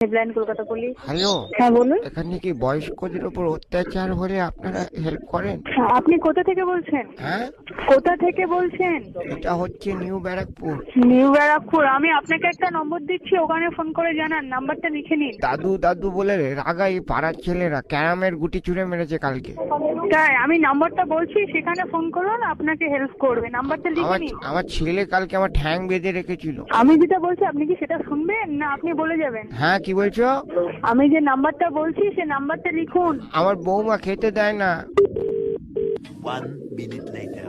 Helpline Kolkata police. Hello, হ্যাঁ বলুন। এখানে কি বয়স্কদের উপর অত্যাচার হলে আপনারা হেল্প করেন? আপনি কোথা থেকে বলছেন? হ্যাঁ, কোথা থেকে বলছেন? এটা হচ্ছে নিউ ব্যারাকপুর। নিউ ব্যারাকপুর। আমি আপনাকে একটা নম্বর দিচ্ছি, ওখানে ফোন করে জানান। নাম্বারটা লিখে নিন। দাদু দাদু বলে রাগাই পাড়ার ছেলেরা ক্যারামের গুটি ছুঁড়ে মেরেছে কালকে। তাই আমি নাম্বারটা বলছি, সেখানে ফোন করুন, আপনাকে হেল্প করবে। নাম্বারটা লিখে আমার নিন। আমার ছেলে কালকে আমার ঠ্যাং বেঁধে রেখেছিল। আমি যেটা বলছি আপনি কি সেটা শুনবেন না আপনি বলে যাবেন? হ্যাঁ, কি বলছো? আমি যে নাম্বারটা বলছি সে নাম্বারটা লিখুন। আমার বৌমা খেতে দেয় না। 1 minute later.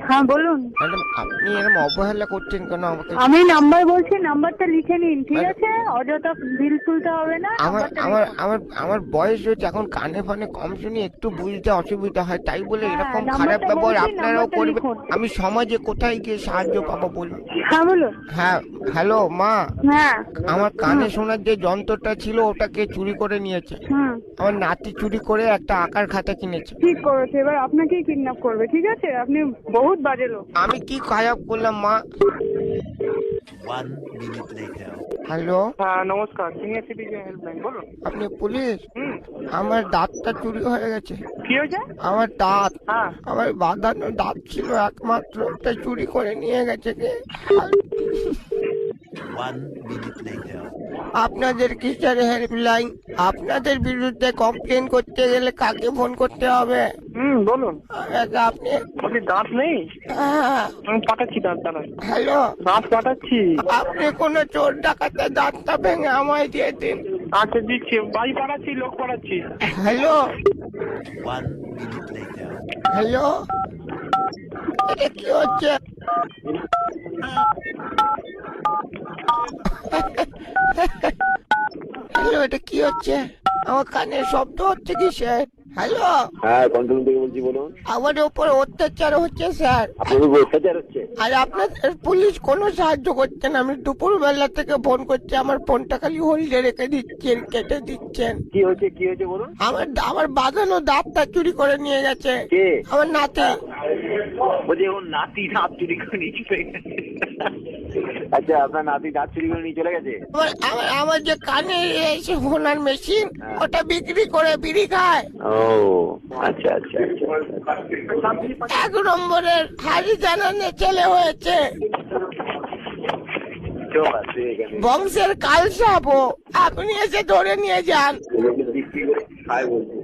হ্যাঁ বলুন। ম্যাডাম, আপনি এরকম অবহেলা করছেন কেন আমাকে? আমি নাম্বার বলছি, নাম্বারটা লিখে নিন, ঠিক ম্যাডাম, আছে? অযথা বিল তুলতে হবে না। আমার নাম্বারটা আমার লিখুন। আমার আমার বয়স হচ্ছে, এখন কানে ফানে কম শুনি, একটু বুঝতে অসুবিধা হয়, তাই বলে হ্যাঁ, এরকম নাম্বারটা খারাপ ব্যবহার বলছি, আপনারাও নাম্বারটা করবেন? লিখুন। আমি সমাজে কোথায় গিয়ে সাহায্য পাবো বলুন? হ্যাঁ বলুন। হ্যাঁ, হ্যালো মা, হ্যাঁ। আমার কানে শোনার যে যন্ত্রটা ছিল ওটাকে চুরি করে নিয়েছে। হুম। আমার নাতি চুরি করে একটা আঁকার খাতা কিনেছে। ঠিক করেছে, এবার আপনাকেই কিডন্যাপ করবে, ঠিক আছে? আপনি বহুত বাজে লোক। আমি কি খারাপ করলাম মা? 1 minute later. হ্যালো, হ্যাঁ নমস্কার, সিনিয়র সিটিজেন হেল্পলাইন, বলুন। আপনি পুলিশ? হুম, আমার দাঁতটা চুরি হয়ে গেছে। কি হয়েছে? আমার দাঁত, হ্যাঁ, আমার বাঁধানো দাঁত ছিল একমাত্র, ওটা চুরি করে নিয়ে গেছে কে? 1 minute later. আপনাদের কিসের হেল্পলাইন? আপনাদের বিরুদ্ধে কমপ্লেন করতে গেলে কাকে ফোন করতে হবে? বলুন। আপনি? আপনি দাঁত নেই? হ্যাঁ, আমি পাঠাচ্ছি দাঁত, দাঁড়ান। হ্যালো, দাঁত পাঠাচ্ছি। আপনি কোনো চোর ডাকাতের দাঁতটা ভেঙে আমায় দিয়ে দিন। আচ্ছা দিচ্ছি, বাড়ি পাঠাচ্ছি, লোক পাঠাচ্ছি। Hello 1 minute later. হ্যালো, এটা কি হচ্ছে? হ্যালো, এটা কি হচ্ছে? আমার কানে শব্দ হচ্ছে কি স্যার? হ্যালো, হ্যাঁ কন্ট্রোল থেকে বলছি, বলুন। আমার উপর অত্যাচার হচ্ছে স্যার। আপনার উপর অত্যাচার হচ্ছে? আর আপনাদের পুলিশ কোনো সাহায্য করছেন? আমি দুপুর বেলা থেকে ফোন করছি, আমার ফোনটা খালি হোল্ডে রেখে দিচ্ছেন, কেটে দিচ্ছেন। কি হয়েছে, কি হয়েছে বলুন। আমার বাঁধানো দাঁতটা চুরি করে নিয়ে গেছে। কে? আমার নাতি। বলছি ওর নাতি দাঁত চুরি করে নিয়ে চলে গেছে। আচ্ছা, আপনার নাতি দাঁত চুরি করে নিয়ে চলে গেছে? আমার যে কানে এসে ফোনার মেশিন, ওটা বিক্রি করে বিড়ি খায়। ও আচ্ছা আচ্ছা আচ্ছা। 1 নম্বরের হাড়ি জানানে ছেলে হয়েছে, চোখ আছে এখানে। বংশের কালসাপও। আপনি এসে ধরে নিয়ে যান। এগুলো বিক্রি করে খায় বলছে।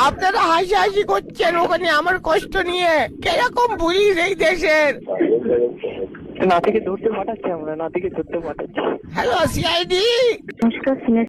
আপনারা হাসি করছেন ওখানে আমার কষ্ট নিয়ে। কিরকম পুলিশ এই দেশের? নাতিকে ধরতে পাঠাচ্ছি আমরা, নাতিকে ধরতে পাঠাচ্ছি। Hello CID. নমস্কার, সিনিয়র